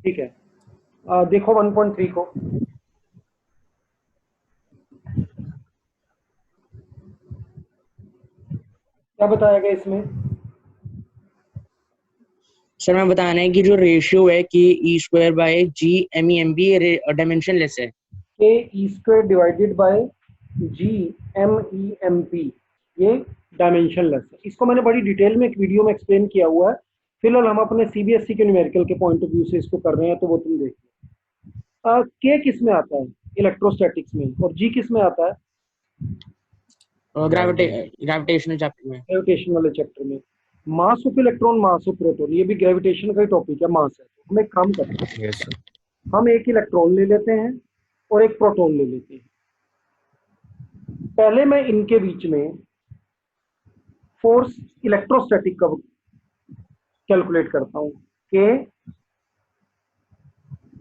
ठीक है, देखो 1.3 को। क्या बताया गया इसमें? सर मैं बताना है कि जो रेशियो है कि E square by G M E M B dimensionless है। K E square divided by G M E M P, ये डायमेंशनलेस है। इसको मैंने बड़ी डिटेल में एक वीडियो में एक्सप्लेन किया हुआ है। फिलहाल हम अपने सीबीएसई के न्यूमेरिकल के पॉइंट ऑफ व्यू से इसको कर रहे हैं, तो वो तुम देखिए। के किस में आता है? इलेक्ट्रोस्टैटिक्स में। और जी किस में आता है? ग्रेविटेशनल चैप्टर में। ग्रेविटेशन वाले चैप्टर में। Mass of electron, mass of proton, ये भी ग्रेविटेशन का ही टॉपिक है, मास है। तो हम एक काम करते हैं, यस सर। हम एक इलेक्ट्रॉन ले लेते हैं और एक प्रोटॉन ले लेते हैं। पहले मैं इनके बीच में फोर्स इलेक्ट्रोस्टैटिक का कैलकुलेट करता हूं कि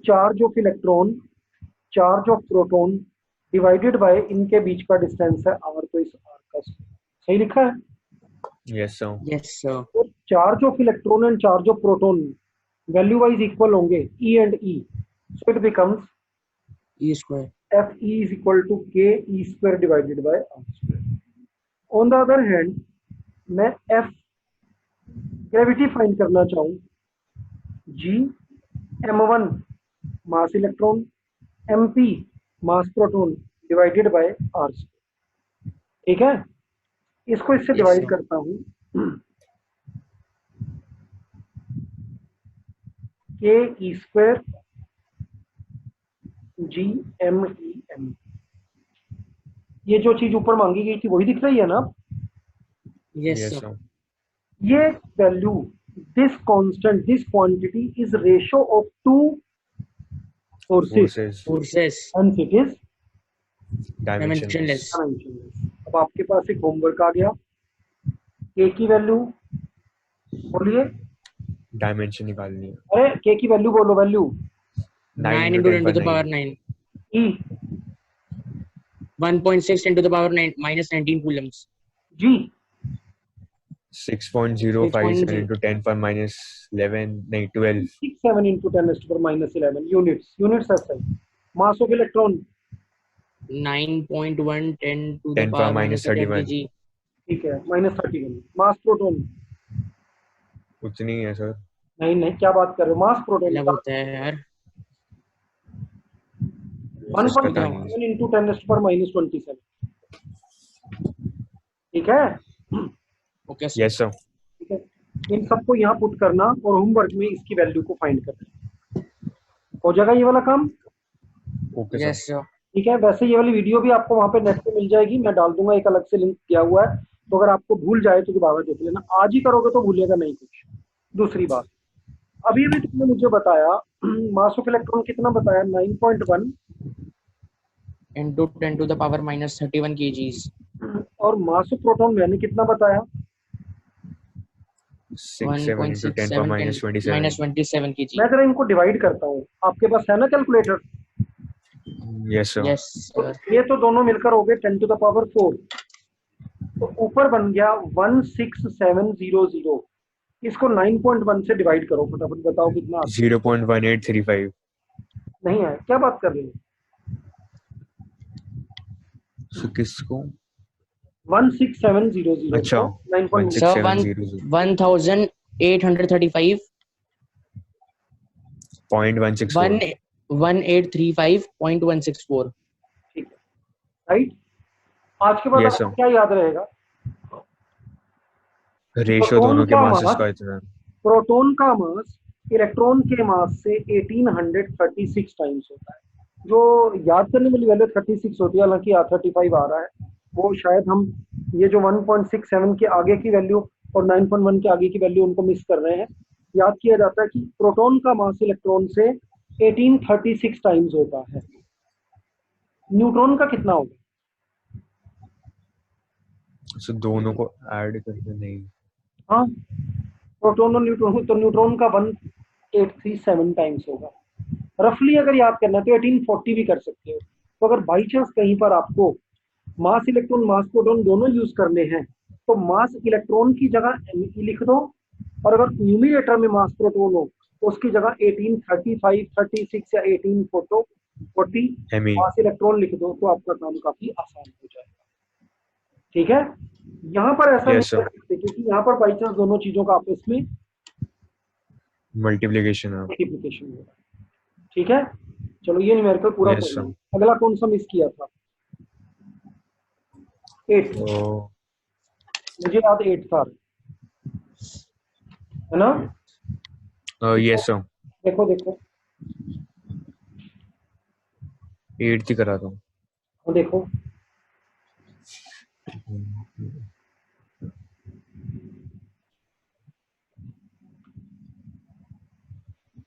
charge of electron, charge of proton divided bye इनके बीच का डिस्टेंस है आर, तो इस आर का सही लिखा है। Yes sir. Yes sir. तो charge of electron and charge of proton value wise equal होंगे, E and E, so it becomes E square F E is equal to K E square divided by R square. On the other hand, मैं F gravity find करना चाहूँ, G M one mass electron, M P mass proton divided by R square. ठीक है, इसको इससे yes divide sir. करता हूँ, K E square G M E M. ये जो चीज ऊपर मांगी गई थी वही दिख रही है ना? Yes yes sir. सर। ये value, this constant, this quantity is ratio of two forces, forces hence it is dimensionless. dimensionless। अब आपके पास एक होमवर्क आ गया, के की वैल्यू बोलिए। डायमेंशन निकालनी है। अरे के की वैल्यू बोलो, value 9 into 10 to the power 9। E 1.6 10 to the power 9 minus 19 coulombs। G 6.057 into 10 पर माइनस 11 नहीं 12। 6.7 इंटू 10⁻⁻11 यूनिट्स, यूनिट्स है सही। Mass of electron 9.1 10 to the 10 पर power minus माइनस 10 31। kg। ठीक है, -31। मास प्रोटॉन उतनी है सर। नहीं नहीं, क्या बात कर रहे हो, मास प्रोटॉन अलग होता है यार। सर पता नहीं। 1.7 इंटू 10⁻27। ठीक है, ओके सर। Yes sir. ठीक है, इन सबको यहाँ पुट करना और होमवर्क में इसकी वैल्यू को फाइंड करना, हो जाएगा ये वाला काम। Okay sir. Yes sir. ठीक है, वैसे ये वाली वीडियो भी आपको वहाँ पे नेट पे मिल जाएगी, मैं डाल दूंगा, एक अलग से लिंक किया हुआ है, तो अगर आपको भूल जाए तो दोबारा देख लेना, आज ही करोगे तो भूलिएगा नहीं कुछ। दूसरी बात, अभी अभी तुमने मुझे बताया मास ऑफ इलेक्ट्रॉन कितना बताया, 9.1, into 10 to the power minus 31 kgs। और मास ऑफ प्रोटॉन मैंने कितना बताया, 6.7 into 10 पर 1.67 10 माइनस 27। minus 27 kg। मैं जरा इनको डिवाइड करता हूँ, आपके पास है ना कैलकुलेटर? Yes sir. यस तो सर। ये तो दोनों मिलकर हो गए 10⁻⁴, तो ऊपर बन गया 16700। इसको 9.1 से डिवाइड करो, फटाफट बताओ कितना आता 0.1835। है? नहीं है, क्या बात कर रहे हो? सो किसको? 16700 अच्छा, को 9.1 सर 16700 1835 0.164। 1835.164। ठीक है, राइट। आज के बाद यस आपको सर। क्या याद रहेगा? रेशियो प्रोटॉन दोनों के का मासेस मास, का इतना। प्रोटॉन का मास इलेक्ट्रॉन के मास से 1836 टाइम्स होता है। जो याद करने वाली वैल्यू 36 होती है, हालांकि 35 आ रहा है, वो शायद हम ये जो 1.67 के आगे की वैल्यू और 9.1 के आगे की वैल्यू उनको मिस कर रहे हैं। याद किया जाता है कि प्रोटॉन का मास इलेक्ट्रॉन से 1836 टाइम्स होता है। न्यूट्रॉन का कितना होगा? सो दोनों को ऐड करके नहीं। हाँ, प्रोटॉन और न्यूट्रॉन, तो न्यूट्रॉन का 1837 टाइम्स होगा। रफली अगर याद करना है तो 1840 भी कर सकते हो। तो अगर बाई चांस कहीं पर आपको मास इलेक्ट्रॉन मास प्रोटॉन दोनों यूज करने हैं, तो मास इलेक्ट्रॉन की जगह एम लिख दो, और अगर न्यूमिनेटर में मास प्रोटॉन हो तो उसकी जगह 18, 35, 36 या 18, 40 ME. वहां से इलेक्ट्रॉन लिख दो तो आपका काम काफी आसान हो जाएगा। ठीक है, यहाँ पर ऐसा नहीं Yes, sir. कर सकते क्योंकि यहाँ पर बाई चांस दोनों चीजों का आपस में Multiplication. मल्टीप्लिकेशन होगा। ठीक है, चलो ये न्यूमेरिकल पूरा Yes, कर sir. लो। अगला कौन सा मिस किया था? 8, Oh, मुझे याद 8 था, है ना? yes, sir. देखो देखो 8 ही करा था। हाँ, देखो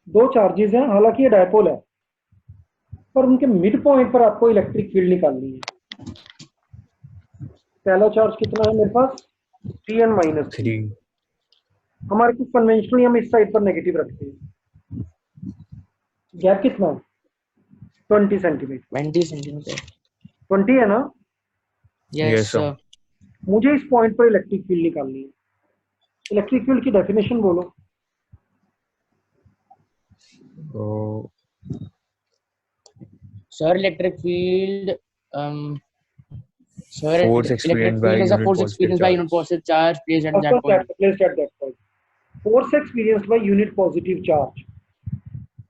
दो चार्जेस हैं, हालांकि ये डायपोल है, पर उनके मिड पॉइंट पर आपको इलेक्ट्रिक फील्ड निकालनी है। पहला चार्ज कितना है मेरे पास? 3n - 3। 3. हमारे कुछ कन्वेंशनली हम इस साइड पर नेगेटिव रखते हैं। गैप कितना है? 20 सेंटीमीटर। 20 सेंटीमीटर। 20 है ना? Yes, yes sir. सर। मुझे इस पॉइंट पर इलेक्ट्रिक फील्ड निकालनी है। इलेक्ट्रिक फील्ड की डेफिनेशन बोलो। Oh, sir electric field sir force electric experienced by field is a unit force positive experience by unit charge. Positive charge placed at that point. placed at that point. Force experienced by unit positive charge.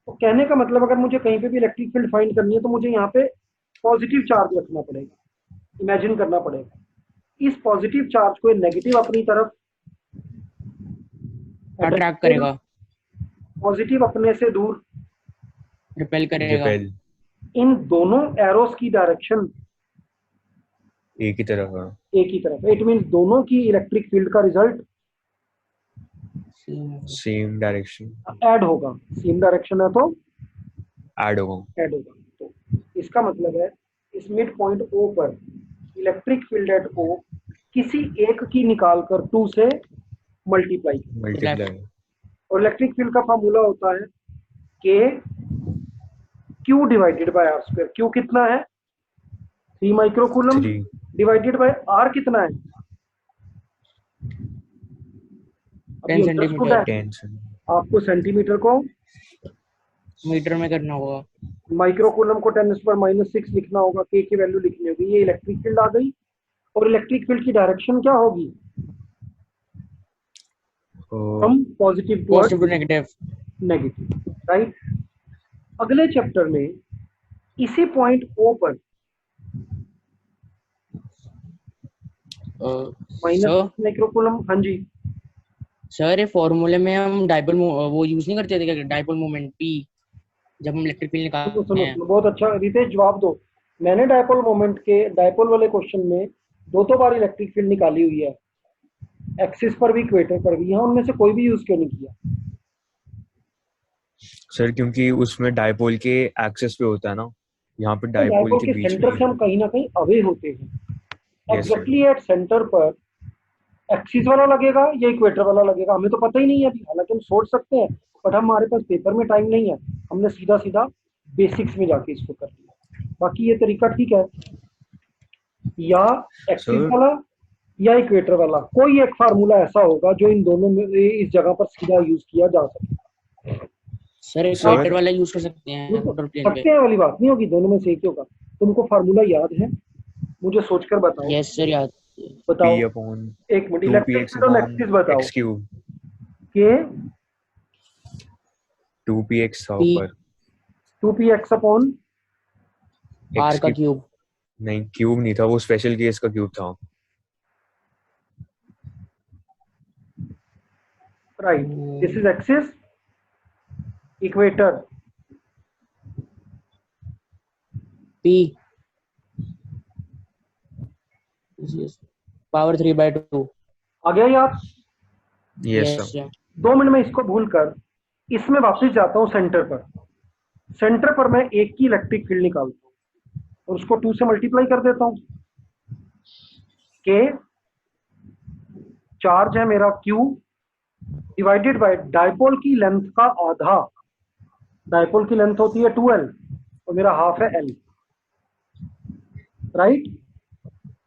तो कहने का मतलब अगर मुझे कहीं पे भी electric field find करनी है तो मुझे यहाँ पे पॉजिटिव चार्ज रखना पड़ेगा, इमेजिन करना पड़ेगा। इस पॉजिटिव चार्ज को नेगेटिव अपनी तरफ अट्रैक्ट करेगा, पॉजिटिव अपने से दूर, रिपेल करेगा। Repel. इन दोनों एरोस की डायरेक्शन एक ही तरफ है. एक ही तरफ। इट मींस दोनों की इलेक्ट्रिक फील्ड का रिजल्ट Same direction. ऐड होगा। सेम डायरेक्शन है तो Add होगा. ऐड होगा। तो इसका मतलब है इस मिड पॉइंट O पर इलेक्ट्रिक फील्ड एट O किसी एक की निकालकर 2 से मल्टीप्लाई। Multiply. और इलेक्ट्रिक फील्ड का फार्मूला होता है K Q divided by R square. Q कितना है? 3 माइक्रोकूलम 3. डिवाइडेड बाय R कितना है? 10 सेंटीमीटर। 10. आपको सेंटीमीटर को मीटर में करना होगा। माइक्रोकूलम को 10⁻⁻6 लिखना होगा, K की वैल्यू लिखनी होगी। ये इलेक्ट्रिक फील्ड आ गई। और इलेक्ट्रिक फील्ड की डायरेक्शन क्या होगी? From positive positive to to negative. Negative, right? अगले चैप्टर में इसी पॉइंट O पर सर माइक्रोकूलम। हाँ जी, सर ये फॉर्मूले में हम डाइपोल वो यूज नहीं करते थे क्या, डाइपोल मोमेंट P, जब हम इलेक्ट्रिक फील्ड सुनो निकालते सुनो हैं। सुनो, बहुत अच्छा रितेश जवाब दो। मैंने डायपोल मोमेंट के डायपोल वाले क्वेश्चन में दो बार इलेक्ट्रिक फील्ड निकाली हुई है, एक्सिस पर भी इक्वेटर पर भी। यहाँ उनमें से कोई भी यूज क्यों नहीं किया? सर क्योंकि उसमें डायपोल के एक्सेस पे होता है ना, यहाँ पे डायपोल डायपोल के के बीच में सेंटर ही से है. हम कहीं ना कहीं अवे होते हैं। Yes, sir. Exactly at centre पर एक्सिस वाला लगेगा या इक्वेटर वाला लगेगा हमें तो पता ही नहीं है अभी। हालांकि हम सोच सकते हैं, बट हमारे पास पेपर में टाइम नहीं है। हमने सीधा सीधा बेसिक्स में जाके इसको कर लिया। बाकी ये तरीका ठीक है, या एक्सिस Sir, वाला या इक्वेटर वाला। कोई एक फार्मूला ऐसा होगा जो इन दोनों में इस जगह पर सीधा यूज किया जा सके। सर इक्वेटर वाला यूज कर सकते हैं टोटल प्लेन पे। सकते हैं वाली बात नहीं होगी, दोनों में से एक ही होगा। तुमको फार्मूला याद है? मुझे सोचकर बताओ। यस सर याद। बताओ, P upon एक मिनट। 2px इलेक्ट्रिक फील्ड और upon एक्सिस बताओ x cube. कि 2px था P ऊपर. 2px अपॉन आर x का cube. क्यूब। नहीं, क्यूब नहीं था, वो स्पेशल केस का क्यूब था. Right, this is axis, equator P power 3/2। आ गया याद? Yes, yes sir. Sir. 2 minute में इसको भूलकर इसमें वापस जाता हूँ सेंटर पर। सेंटर पर मैं एक की इलेक्ट्रिक फील्ड निकालता हूँ और उसको 2 से मल्टीप्लाई कर देता हूँ। के चार्ज है मेरा Q डिवाइडेड बाय डायपोल की लेंथ का आधा। डायपोल की लेंथ होती है 2L और मेरा हाफ है L, right?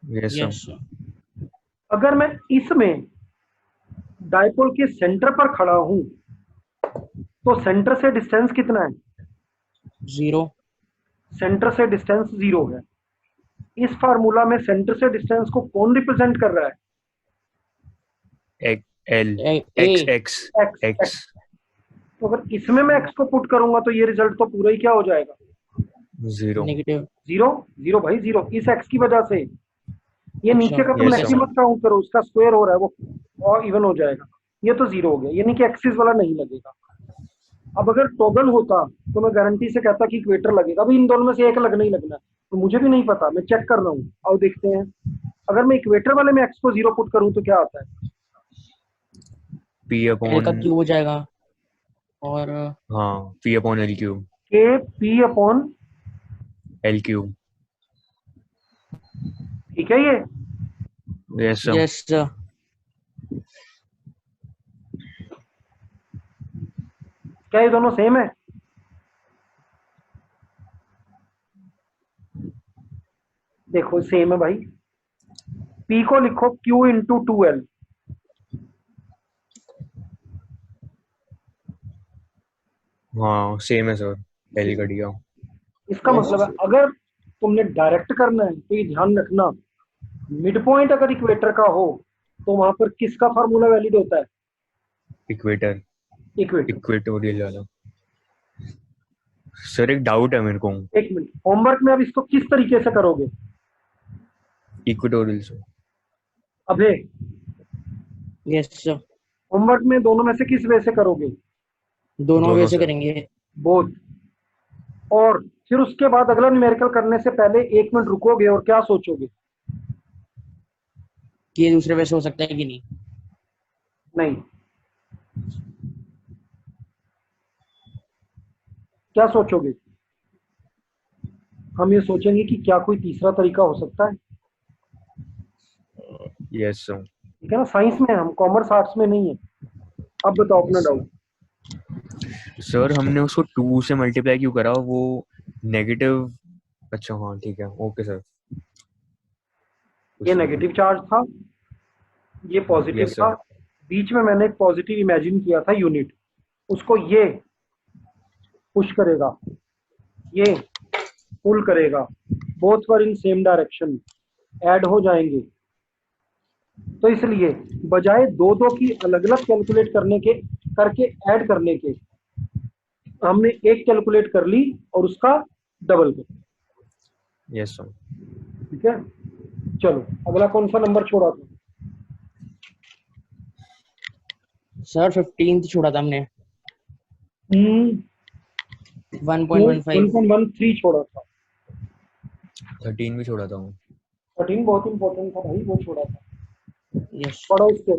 Yes, sir. Yes sir. अगर मैं इसमें डायपोल के सेंटर पर खड़ा हूं तो सेंटर से डिस्टेंस कितना है? 0। सेंटर से डिस्टेंस 0 है। इस फार्मूला में सेंटर से डिस्टेंस को कौन रिप्रेजेंट कर रहा है? L A x x x. X तो अगर इसमें मैं एक्स को पुट करूंगा तो ये रिजल्ट तो पूरा ही क्या हो जाएगा? 0। नेगेटिव। 0 0 भाई 0, इस एक्स की वजह से। ये अच्छा नीचे का तुम Yes, एक्स sir. मत काउंट करो, उसका स्क्वायर हो रहा है वो, और इवन हो जाएगा। ये तो 0 हो गया, यानी कि एक्सिस वाला नहीं लगेगा। अब अगर टॉगल होता तो मैं गारंटी से कहता कि इक्वेटर लगेगा। अभी इन दोनों में से एक लगना ही लगना है, तो मुझे भी नहीं पता, मैं चेक कर रहा हूँ। आओ देखते हैं, अगर मैं इक्वेटर वाले में एक्स को 0 पुट करूँ तो क्या आता है? P एल अपॉन का क्यूब हो जाएगा और हाँ P अपॉन L क्यूब के पी अपॉन, L क्यूब। ठीक है ये। Yes sir. Yes sir. क्या ये दोनों सेम है? देखो सेम है भाई। पी को लिखो Q इंटू 2L। हाँ सेम है सर, L कट गया। इसका यस मतलब है अगर तुमने डायरेक्ट करना है तो ये ध्यान रखना, मिड पॉइंट अगर इक्वेटर का हो तो वहां पर किसका फार्मूला वैलिड होता है? Equator, equator. इक्वेटोरियल वाला। सर एक डाउट है मेरे को, एक मिनट, होमवर्क में अब इसको किस तरीके से करोगे? इक्वेटोरियल से। अबे यस सर। होमवर्क में दोनों में से किस वे से करोगे? दोनों वे दोनों से से। करेंगे। बोथ। और फिर उसके बाद अगला न्यूमेरिकल करने से पहले 1 मिनट रुकोगे और क्या सोचोगे? कि ये दूसरे वे से हो सकता है कि नहीं। नहीं, क्या सोचोगे? हम ये सोचेंगे कि क्या कोई तीसरा तरीका हो सकता है। Yes sir. ठीक है ना, साइंस में हम, कॉमर्स आर्ट्स में नहीं है। अब बताओ अपना डाउट। सर हमने उसको 2 से मल्टीप्लाई क्यों करा, वो नेगेटिव। अच्छा हाँ ठीक है, ओके सर। ये नेगेटिव चार्ज था, ये पॉजिटिव यस था। सर। बीच में मैंने एक पॉजिटिव इमेजिन किया था यूनिट, उसको ये पुश करेगा, ये पुल करेगा, both were in same direction, add हो जाएंगे। तो इसलिए बजाय दो दो की अलग अलग कैलकुलेट करने के, करके ऐड करने के, हमने एक कैलकुलेट कर ली और उसका डबल कर। Yes sir. ठीक है, चलो अगला कौन सा नंबर छोड़ा था? सर 15 छोड़ा था हमने। 1.15। 1.13 छोड़ा था। 13 भी छोड़ा था वो। 13 बहुत इंपॉर्टेंट था भाई, वो छोड़ा था। यस। पढ़ो उसके।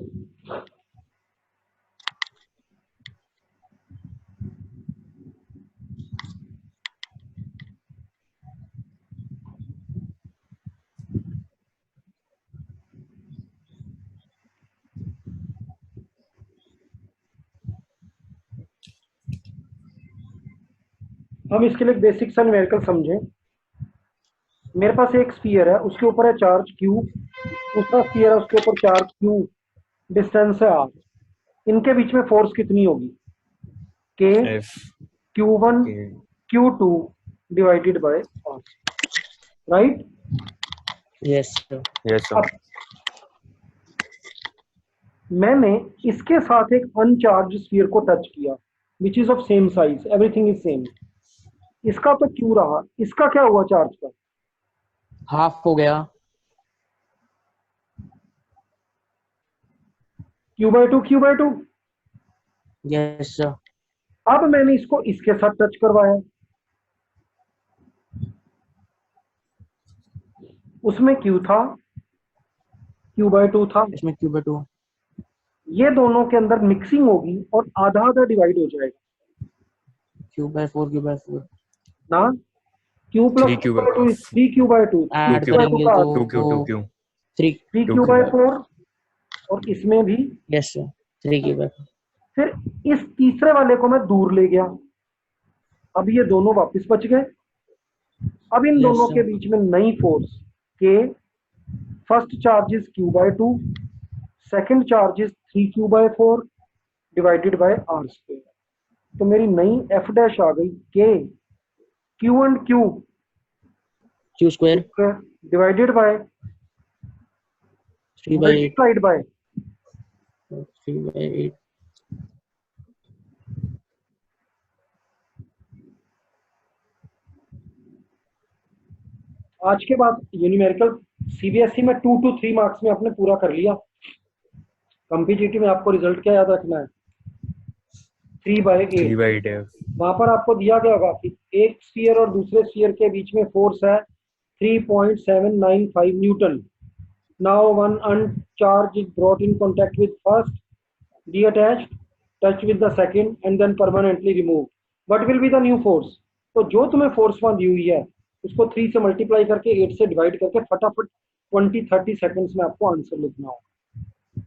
हम इसके लिए बेसिक सा न्यूमेरिकल समझें। मेरे पास एक स्फीयर है, उसके ऊपर है चार्ज Q, दूसरा स्फीयर है उसके ऊपर चार्ज Q, डिस्टेंस है R। इनके बीच में फोर्स कितनी होगी? K F Q1 के। Q2 divided by R, right? Yes sir. Yes अब सर। मैंने इसके साथ एक अनचार्ज स्फीयर को टच किया, which is of same size, everything is same. इसका तो Q रहा, इसका क्या हुआ चार्ज का? हाफ हो गया। Q/2 Q/2। Yes sir. अब मैंने इसको इसके साथ टच करवाया, उसमें Q था, Q/2 था। इसमें Q/2। ये दोनों के अंदर मिक्सिंग होगी और आधा आधा डिवाइड हो जाएगा Q/4 Q/4 ना। Q plus 3 cube, Q/2 is 3Q/2, 2 add cube, Q/2 करेंगे का तो 2 क्यूब, 2 क्यूब, 3। 2 क्यूब। 3Q/4। और इसमें भी। Yes sir 3Q/4। फिर इस तीसरे वाले को मैं दूर ले गया, अब ये दोनों वापस बच गए। अब इन यस दोनों के सर। बीच में नई force K, first charge is Q/2, second charge is 3Q/4 divided by R square. तो मेरी नई एफ डैश आ गई के Q and Q Q square divided bye 3 by 8 multiplied by 3 by 8 आज के बाद यूनिमेरिकल सीबीएसई में 2 to 3 मार्क्स में आपने पूरा कर लिया। कॉम्पिटिटिव में आपको रिजल्ट क्या याद रखना है? 3/8। 3/8 है। वहां पर आपको दिया गया होगा कि एक स्फीयर और दूसरे स्फीयर के बीच में फोर्स है 3.795 newton. Now one uncharge is brought in contact with first, detached, touch with the second and then permanently remove. What will be the new force? तो जो तुम्हें फोर्स वहां दी हुई है उसको 3 से मल्टीप्लाई करके 8 से डिवाइड करके फटाफट 20-30 सेकंड्स में आपको आंसर लिखना होगा।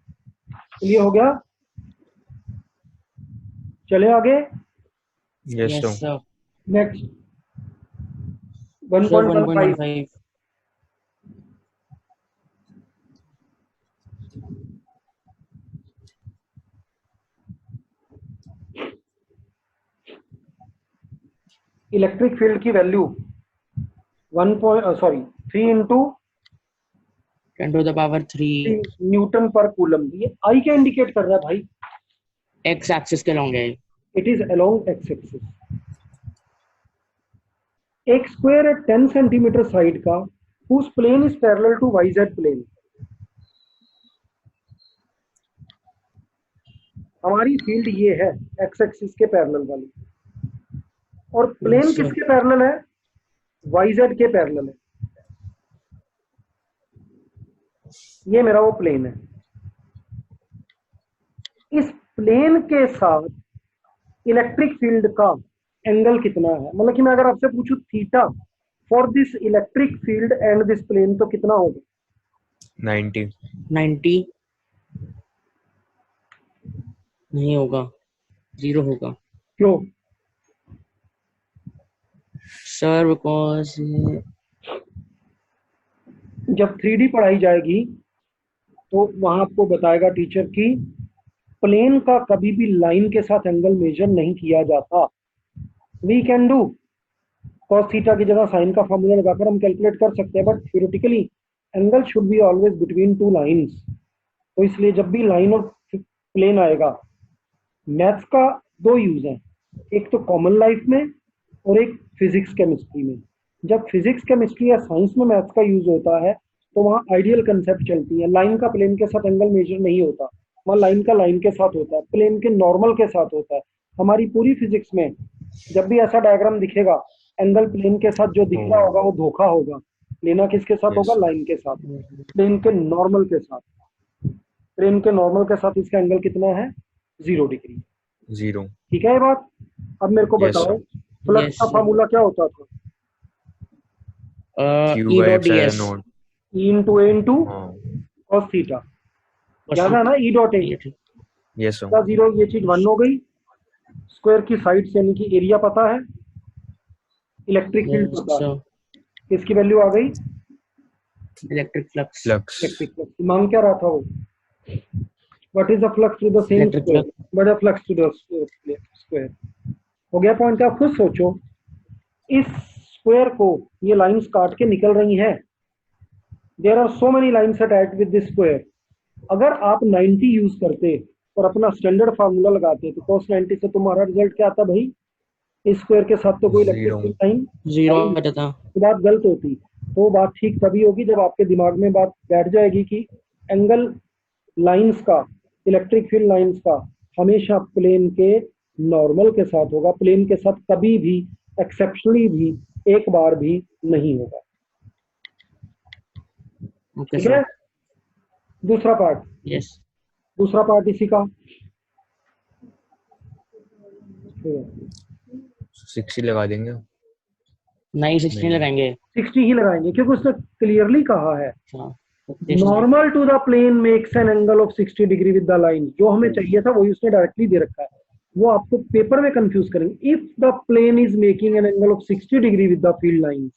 क्लियर हो गया? चले आगे। Yes yes sir. sir next sir 1.15 1.15 electric field की value 3 into 10 to the power 3 newton पर कूलम। ये आई क्या इंडिकेट कर रहा है भाई? x एक्सिस के लॉन्ग है। It is along X axis. एक स्क्वायर है 10 सेंटीमीटर साइड का whose plane is parallel to YZ plane। हमारी फील्ड ये है एक्स एक्सिस के पैरेलल वाली, और प्लेन Yes, sir. किसके पैरेलल है? YZ के पैरेलल है। ये मेरा वो प्लेन है। इस प्लेन के साथ इलेक्ट्रिक फील्ड का एंगल कितना है? मतलब कि मैं अगर आपसे पूछूं theta for this electric field and this plane तो कितना होगा? 90 नहीं होगा, 0 होगा क्यों? सर बिकॉज जब 3D पढ़ाई जाएगी तो वहां आपको बताएगा टीचर की प्लेन का कभी भी लाइन के साथ एंगल मेजर नहीं किया जाता। We can do cos theta की जगह साइन का फॉर्मूला लगाकर हम कैलकुलेट कर सकते हैं, but theoretically angle should be always between two lines. तो इसलिए जब भी लाइन और प्लेन आएगा, मैथ्स का 2 यूज है, एक तो कॉमन लाइफ में और एक फिजिक्स केमिस्ट्री में। जब फिजिक्स केमिस्ट्री या साइंस में मैथ्स का यूज होता है तो वहाँ आइडियल कंसेप्ट चलती है। लाइन का प्लेन के साथ एंगल मेजर नहीं होता, वहाँ लाइन का लाइन के साथ होता है, प्लेन के नॉर्मल के साथ होता है। हमारी पूरी फिजिक्स में जब भी ऐसा डायग्राम दिखेगा, एंगल प्लेन के साथ जो दिख रहा होगा वो धोखा होगा। लेना किसके साथ होगा? लाइन के साथ, प्लेन के नॉर्मल के साथ। प्लेन के नॉर्मल के साथ इसका एंगल कितना है? 0 डिग्री। 0। ठीक है ये बात? अब मेरे को Yes, बताओ sir. फ्लक्स Yes, का sir. फार्मूला क्या होता था? Q E by dot ds epsilon naught। E into A into हाँ cos थीटा। याद है ना? E dot A yes sir. 0, ये चीज 1 हो गई। स्क्वायर की साइड्स यानी कि एरिया पता है, इलेक्ट्रिक फील्ड yes पता है, sir इसकी वैल्यू आ गई electric flux flux electric flux. मांग क्या रहा था वो? What is the flux to the same Electric square? What is the flux to the square? हो गया पॉइंट? आप खुद सोचो, इस स्क्वायर को ये लाइंस काट के निकल रही हैं। There are so many lines attached with this square. अगर आप 90 यूज करते और अपना स्टैंडर्ड फार्मूला लगाते तो cos 90 से तुम्हारा रिजल्ट क्या आता भाई? इस स्क्वायर के साथ तो कोई इलेक्ट्रिक Zero। फील्ड लाइन 0 बचा था। तो बात गलत होती। तो बात ठीक तभी होगी जब आपके दिमाग में बात बैठ जाएगी कि एंगल लाइंस का, इलेक्ट्रिक फील्ड लाइंस का हमेशा प्लेन के नॉर्मल के साथ होगा, प्लेन के साथ कभी भी एक्सेप्शनली भी एक बार भी नहीं होगा। ओके ठीक है? सर दूसरा पार्ट, यस दूसरा पार्ट इसी का 60 लगा देंगे। नहीं 16 नहीं। लगाएंगे। 60 ही लगाएंगे क्योंकि उसने क्लियरली कहा है हाँ normal to the plane makes an angle of 60 degree with the line. जो हमें चाहिए था वही उसने डायरेक्टली दे रखा है, वो आपको पेपर में कंफ्यूज करेंगे। If the plane is making an angle of 60 degree with the field lines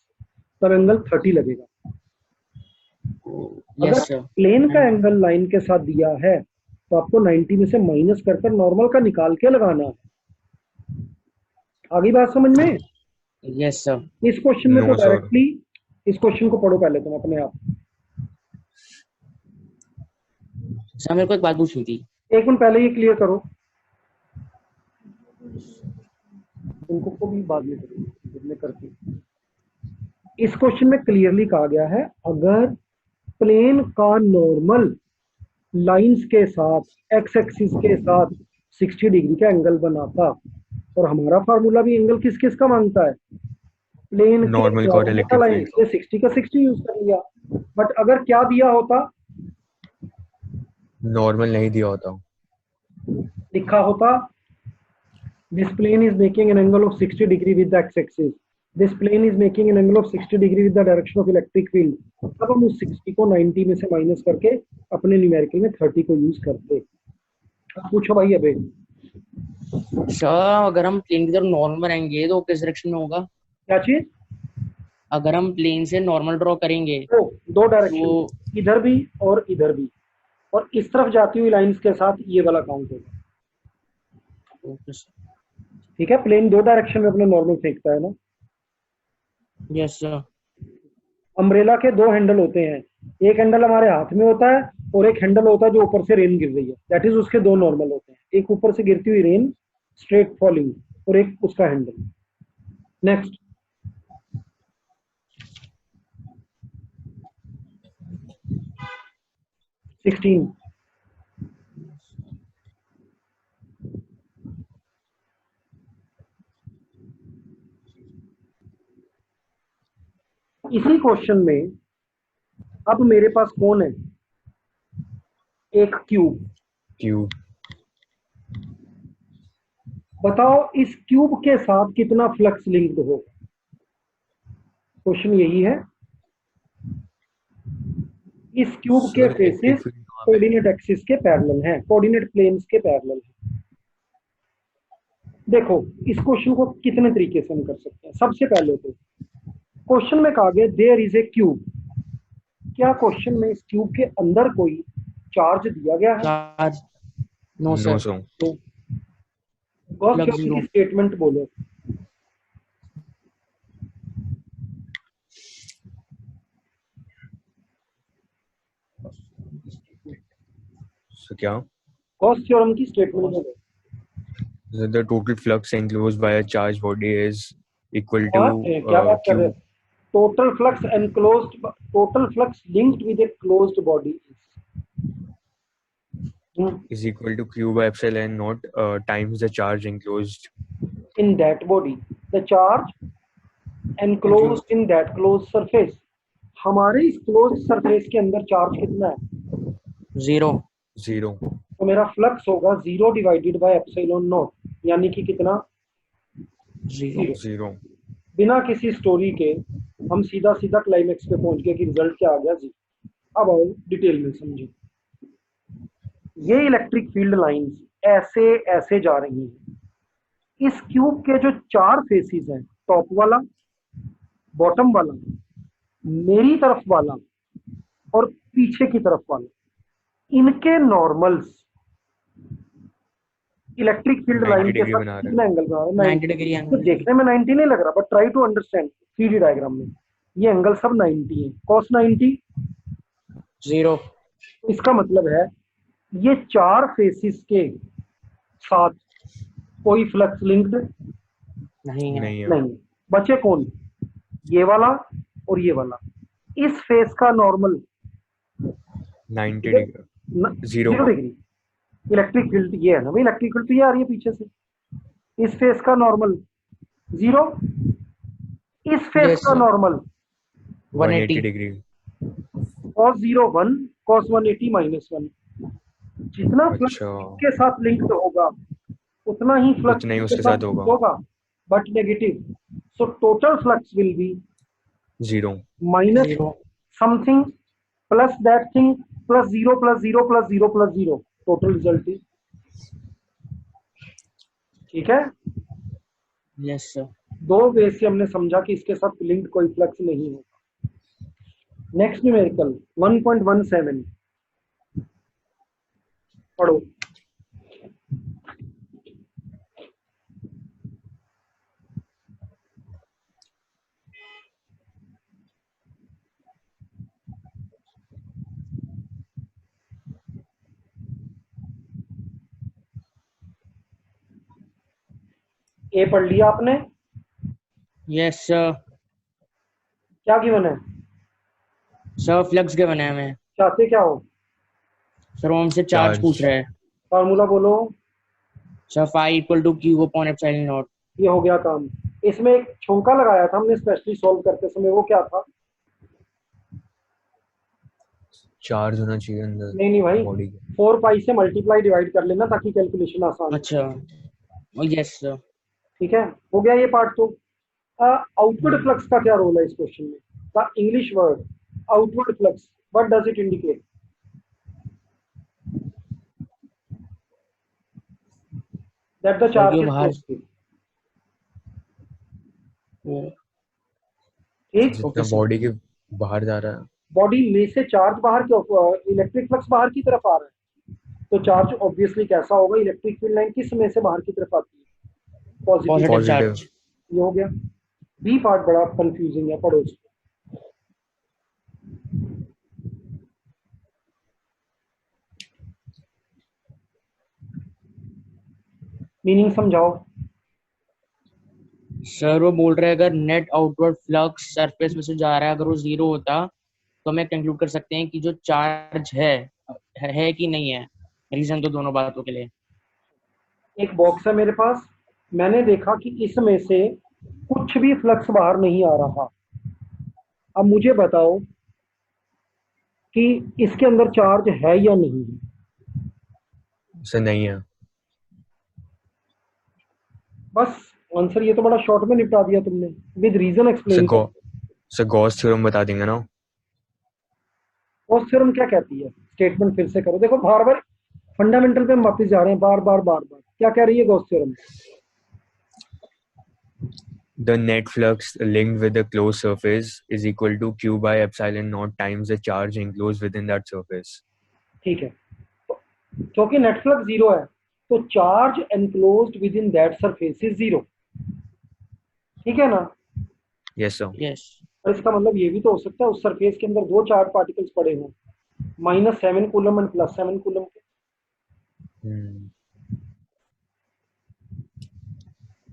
तब एंगल 30 लगेगा। अगर यस सर प्लेन का एंगल लाइन के साथ दिया है तो आपको 90 में से माइनस कर नॉर्मल का निकाल के लगाना है। आगे बात समझ में? Yes sir. इस क्वेश्चन में तो नो सर। डायरेक्टली इस क्वेश्चन को पढ़ो पहले तुम अपने आप। सर मेरे को एक बात पूछनी थी। एक मिनट पहले ये क्लियर करो, उनको को भी बाद में करो करके। इस क्वेश्चन में क्लियरली कहा गया है अगर प्लेन का नॉर्मल लाइंस के साथ एक्स एक्सिस के साथ 60 डिग्री का एंगल बनाता, और हमारा फार्मूला भी एंगल किस किस का मांगता है, प्लेन के नॉर्मल का और इलेक्ट्रिक लाइन, फील्ड का। इसलिए 60 का 60 यूज कर लिया। बट अगर क्या दिया होता, नॉर्मल नहीं दिया होता, लिखा होता this plane is making an angle of 60 degree with the x-axis, this plane is making an angle of 60 degree with the direction of electric field, तब हम उस 60 को 90 में से माइनस करके अपने न्यूमेरिकल में 30 को यूज करते। अब पूछो भाई अबे। सर अगर हम प्लेन की तरफ नॉर्मल आएंगे तो किस डायरेक्शन में होगा? क्या चीज? अगर हम प्लेन से नॉर्मल ड्रॉ करेंगे तो दो डायरेक्शन, तो इधर भी और इधर भी, और इस तरफ जाती हुई लाइंस के साथ ये वाला काउंट होगा। Okay sir. ठीक है, प्लेन दो डायरेक्शन में अपना नॉर्मल फेंकता है ना। Yes sir. अम्ब्रेला के दो हैंडल होते हैं, एक हैंडल हमारे हाथ में होता है और एक हैंडल होता है जो ऊपर से रेन गिर रही है, दैट इज उसके दो नॉर्मल होते हैं, एक ऊपर से गिरती हुई रेन स्ट्रेट फॉलिंग और एक उसका हैंडल। नेक्स्ट, सिक्सटीन, इसी क्वेश्चन में अब मेरे पास कौन है, एक क्यूब। क्यूब। बताओ इस क्यूब के साथ कितना फ्लक्स लिंक्ड होगा, क्वेश्चन यही है। इस क्यूब के फेसेस कोऑर्डिनेट एक्सिस के पैरेलल हैं, कोऑर्डिनेट प्लेन्स के पैरेलल हैं। देखो इस क्वेश्चन को कितने तरीके से हम कर सकते हैं। सबसे पहले तो क्वेश्चन में कहा गया देयर इज ए क्यूब, क्या क्वेश्चन में इस क्यूब के अंदर कोई चार्ज दिया गया है? Charge no no sir. Sir. Gauss Flux जॉकी zero. की स्टेटमेंट बोलो। So क्या? गॉस थ्योरम की स्टेटमेंट बोलो। So the total flux enclosed by a charged body is equal to क्या बात कर रहे Q हो? Total flux enclosed, total flux linked with a closed body is equal to Q by epsilon naught times the charge enclosed in that body, the charge enclosed in that closed surface। हमारे इस closed surface के अंदर charge कितना है? 0। 0। तो मेरा flux होगा 0 divided by epsilon not, यानी कि कितना? 0। 0। बिना किसी स्टोरी के हम सीधा सीधा क्लाइमेक्स पे पहुंच गए कि रिजल्ट क्या आ गया जी। अब आओ डिटेल में समझो। ये इलेक्ट्रिक फील्ड लाइंस ऐसे ऐसे जा रही हैं। इस क्यूब के जो चार फेसेस हैं, टॉप वाला, बॉटम वाला, मेरी तरफ वाला और पीछे की तरफ वाला, इनके नॉर्मल्स इलेक्ट्रिक फील्ड लाइन के साथ कितना एंगल बना रहा है? 90 डिग्री तो देखने में 90 नहीं लग रहा, but try to understand 3D diagram में ये एंगल सब 90 है। कॉस 90 0। इसका मतलब है ये चार फेसिस के साथ कोई फ्लक्स लिंक्ड नहीं है। नहीं। बचे कौन? ये वाला और ये वाला। इस फेस का normal 90 degree 0 degree electric field ये है ना भाई, इलेक्ट्रिक फील्ड तो ये आ रही है पीछे से। इस फेस का नॉर्मल 0, इस फेस Yes, का sir. Normal 180 degree. cos 0 1, cos 180 -1। जितना फ्लक्स अच्छा, के साथ लिंक्ड होगा उतना ही फ्लक्स उतना ही उसके साथ होगा। But negative. So total flux will be 0। Minus 0। Something plus that thing plus 0 plus 0 plus 0 plus 0, total result is. ठीक है, यस सर। दो वे से हमने समझा कि इसके साथ लिंक्ड कोई फ्लक्स नहीं होगा। नेक्स्ट न्यूमेरिकल 1.17 पढ़ो। ए पढ़ लिया आपने, यस सर। क्या गिवन है, सर फ्लक्स के बने हमें। चाहते क्या हो, सर वो हमसे चार्ज पूछ चार्ज। रहे हैं। फार्मूला बोलो। Sir phi equal to q upon epsilon naught. ये हो गया काम। इसमें एक छौंका लगाया था हमने स्पेशली सॉल्व करते समय, वो क्या था, चार्ज होना चाहिए अंदर नहीं नहीं भाई, बॉडी के। 4 पाई से मल्टीप्लाई डिवाइड कर लेना ताकि कैलकुलेशन आसान हो। अच्छा यस सर। ठीक है, हो गया ये पार्ट। तो आउटवर्ड हम्म। फ्लक्स का क्या रोल है इस क्वेश्चन में, the English word outward flux, what does it indicate, that the sir charge क्यों इज बाहर। पॉजिटिव। वो- ठीक, ओके जितना सर। बॉडी के बाहर जा रहा है। बॉडी में से चार्ज बाहर क्यों, इलेक्ट्रिक फ्लक्स बाहर की तरफ आ रहा है, तो चार्ज ऑब्वियसली कैसा होगा, इलेक्ट्रिक फील्ड लाइन किस में से बाहर की तरफ आती है, पॉजिटिव। Positive positive. चार्ज। ये हो गया। बी पार्ट बड़ा कंफ्यूजिंग है, पढ़ो इसको। मीनिंग समझाओ। सर वो बोल रहे हैं अगर नेट आउटवर्ड फ्लक्स सरफेस में से जा रहा है, अगर वो जीरो होता तो हमें कंक्लूड कर सकते हैं कि जो चार्ज है कि नहीं है। रीजन तो दोनों बातों के लिए। एक बॉक्स है मेरे पास, मैंने देखा कि इसमें से कुछ भी फ्लक्स बाहर नहीं आ रहा। अब मुझे बताओ कि इसके अंदर चार्ज है या नहीं है। से नहीं है। बस आंसर, ये तो बड़ा शॉर्ट में निपटा दिया तुमने, विद रीजन से एक्सप्लेन गॉ कर। से गॉस थ्योरम बता देंगे ना। गॉस थ्योरम क्या कहती है, स्टेटमेंट फिर से करो। देखो बार बार फंडामेंटल पे हम वापस जा रहे हैं, बार बार बार बार। क्या कह रही है Gauss theorem, The net flux linked with the closed surface is equal to q by epsilon naught times the charge enclosed within that surface. ठीक है, तो क्योंकि नेट फ्लक्स जीरो है तो charge enclosed with in that surface is zero. ठीक है ना, Yes sir. Yes. और इसका मतलब ये भी तो हो सकता है उस सरफेस के अंदर दो चार्ज पार्टिकल्स पड़े हों, -7 कूलम एंड +7 कूलम के। Hmm.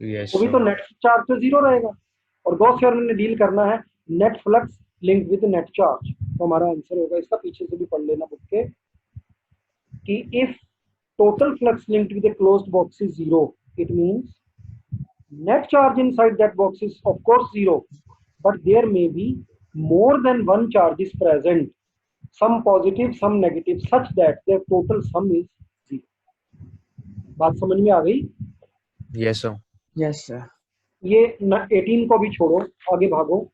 Yes वो भी तो sir. नेट चार्ज तो जीरो रहेगा, और गॉस थ्योरम ने डील करना है net flux link with net charge. तो हमारा आंसर होगा इसका, पीछे से भी पढ़ लेना बुक के, कि if total flux linked with a closed box is zero, it means net charge inside that box is of course zero, but there may be more than one charge is present, some positive some negative, such that their total sum is zero। बात समझ में आ गई। Yes sir. Yes sir. ये 18 को भी छोड़ो, आगे भागो।